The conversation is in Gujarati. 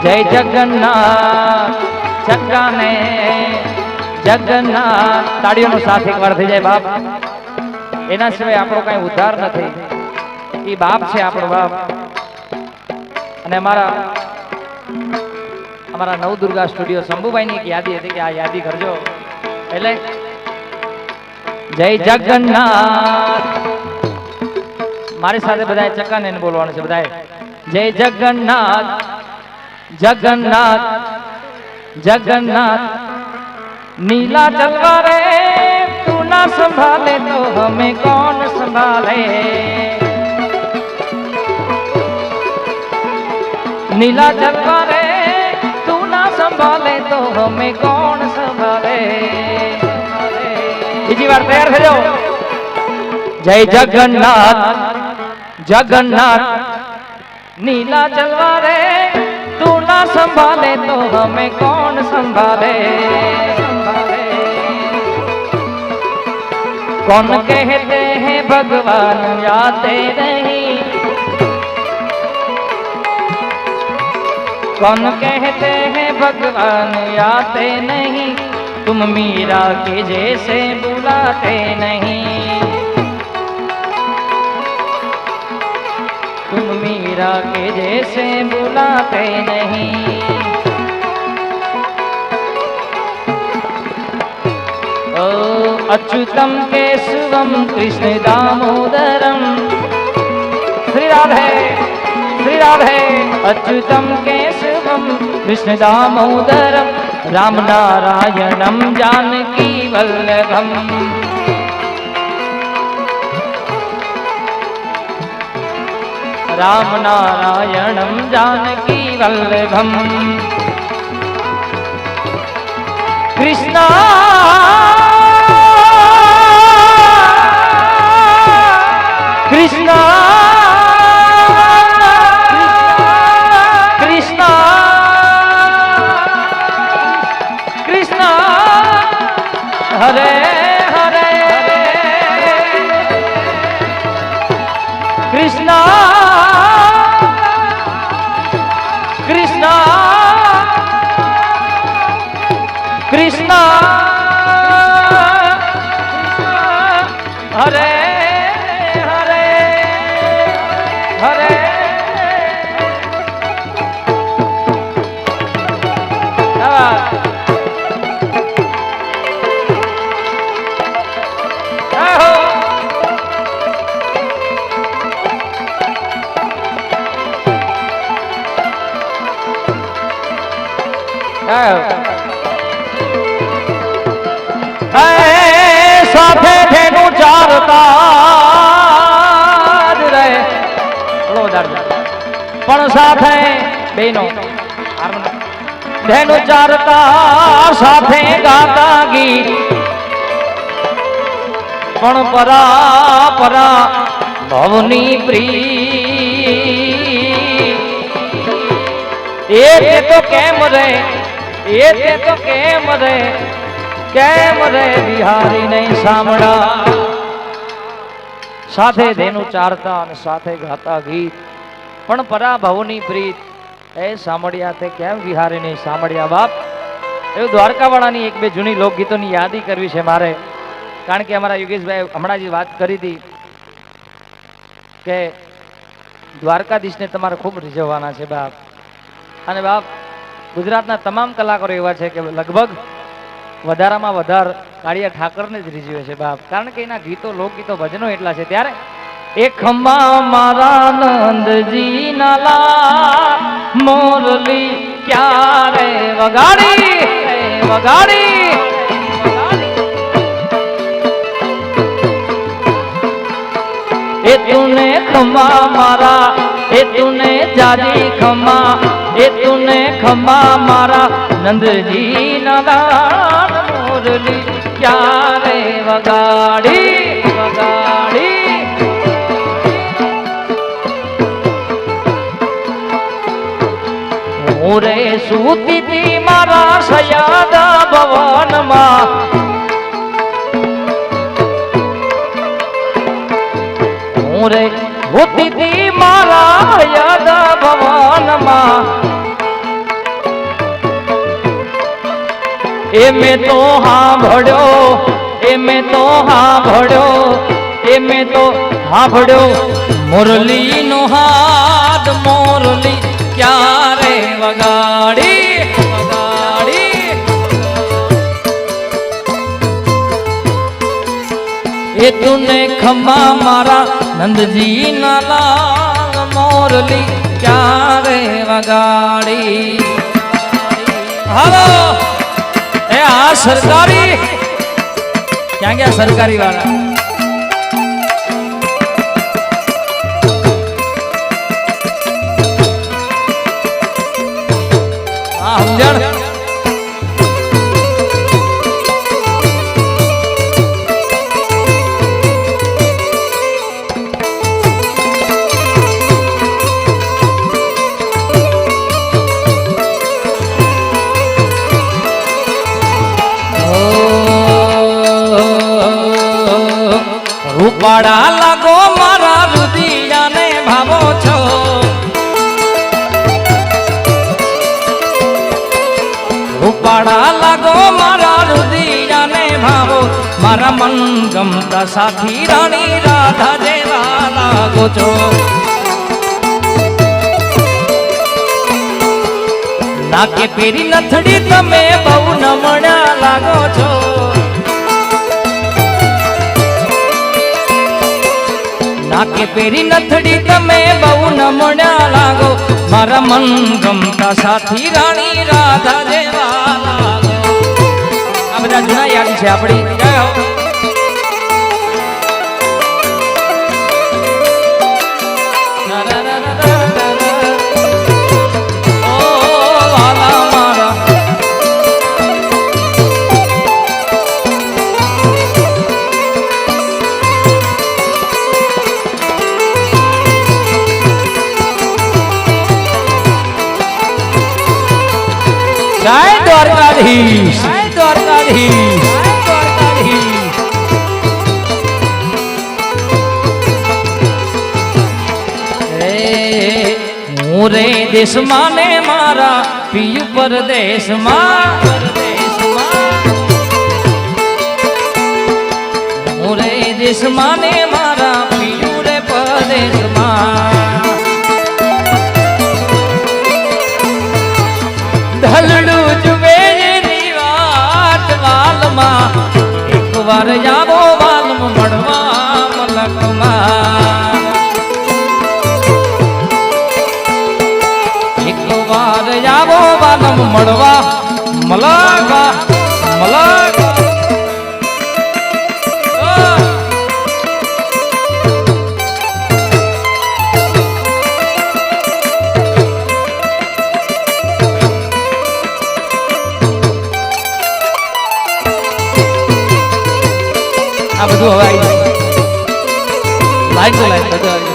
જય જગન્નાથ ચક્કાને જગન્નાથ તાળીઓનો સાથ એકવાર થઈ જાય બાપ. એના સિવાય આપણો કઈ ઉદ્ધાર નથી. એ બાપ છે આપણો બાપ. અને અમારા નવદુર્ગા સ્ટુડિયો શંભુભાઈ ની એક યાદી હતી કે આ યાદી કરજો. એટલે જય જગન્નાથ મારી સાથે બધાએ ચક્કાને બોલવાનું છે. બધાએ જય જગન્નાથ जगन्नाथ जगन्नाथ नीला चलवा रे तू ना संभाले तो हमें कौन संभाले. नीला चलवा रे तू ना संभाले तो हमें कौन संभाले. बीजी बार तैयार हो जाओ. जय जगन्नाथ जगन्नाथ नीला चलवा रे तू ना संभाले तो हमें कौन संभाले. कौन कहते हैं भगवान आते नहीं. कौन कहते हैं भगवान आते नहीं. तुम मीरा के जैसे बुलाते नहीं. तुम मीरा के जैसे बुलाते नहीं. ओ अच्युतम केशवम कृष्ण दामोदरम. श्री राधे अच्युतम केशवम कृष्ण दामोदरम राम नारायणम जानकी वल्लभम. राम नारायणं जानकी वल्लभम. कृष्णा कृष्णा कृष्णा कृष्णा हरे हरे कृष्णा कृष्णा कृष्णा हरे हरे हरे. સાથે ઠેનું ચારતા જ રહે પણ સાથે બેનો ઠેનું ચારતા સાથે ગાતા ગીત પણ પરા પરા ભવની પ્રીત એ તો કેમ રે એ તો કેમ રે બિહારી નહીં સાંભળા. સાથે ધેનું ચારતા અને સાથે ગાતા ગીત પણ પરાભવની પ્રીત એ સાંભળ્યા તે કેમ વિહારી નહીં સાંભળ્યા બાપ. એવું દ્વારકાવાળાની એક બે જૂની લોકગીતોની યાદી કરવી છે મારે. કારણ કે અમારા યોગેશભાઈ હમણાં જે વાત કરી હતી કે દ્વારકાધીશને તમારે ખૂબ રીઝવવાના છે બાપ. અને બાપ ગુજરાતના તમામ કલાકારો એવા છે કે લગભગ વધારામાં વધારે કાળિયા ઠાકરને જ રીઝવે છે બાપ. કારણ કે એના ગીતો લોકગીતો ભજનો એટલા છે. ત્યારે એક ખમ્મા મારા નંદજી નાલા મોરલી ક્યારે વગાડી વગાડી. એ તુને ખમ્મા મારા એ તુને જાજી ખમ્મા એ તુને ખમ્મા મારા નંદજી નાલા મોરલી ક્યારે વગાડી વગાડી. હું રે સૂતી તી મારા સયાદા ભવનમાં. હું રે સૂતી તી મારા સયાદા ભવનમાં. એ મેં તો સાંભળ્યો, એ મેં તો સાંભળ્યો, એ મેં તો સાંભળ્યો મુરલી નો હાથ, મોરલી ક્યારે વગાડી વગાડી. એ તુને ખમા મારા નંદજી ના લાલ, મોરલી ક્યારે વગાડી. હાલો એ આ સરકારી ક્યાં ગયા સરકારી વાળા? હા સમજણ. રૂપાડા લાગો મારા રુદિયાને ભાવો છો, રૂપાડા લાગો મારા રુદિયાને ભાવો, મારા મન ગમતા સાથી રાણી રાધા જેવા લાગો છો. નાકે પેરી નથડી તમે બહુ નમણ્યા લાગો છો, નાકે પેરી નથડી તમે બહુ નમણ્યા લાગો, મારા મન ગમતા સાથી રાણી રાધા જેવા લાગો. આ બધા જૂના યાદ છે આપણી. જય દ્વારકાધીશ, જય દ્વારકાધીશ, જય દ્વારકાધીશ. હું રે દેશમાં ને મારા પિયુ પરદેશમાં, હું રે દેશમાં ને મારા પિયુ રે પરદેશમાં. ધલડું જુએ ની વાત વાલમાં, એક વાર જાવો વાલમ મળવા મલકમાં, એક વાર જાવો વાલમ મળવા મલકા મલક. આ બધું હવે આવી જાય. લાઈટ તો લાઈટ બધું આવી જાય.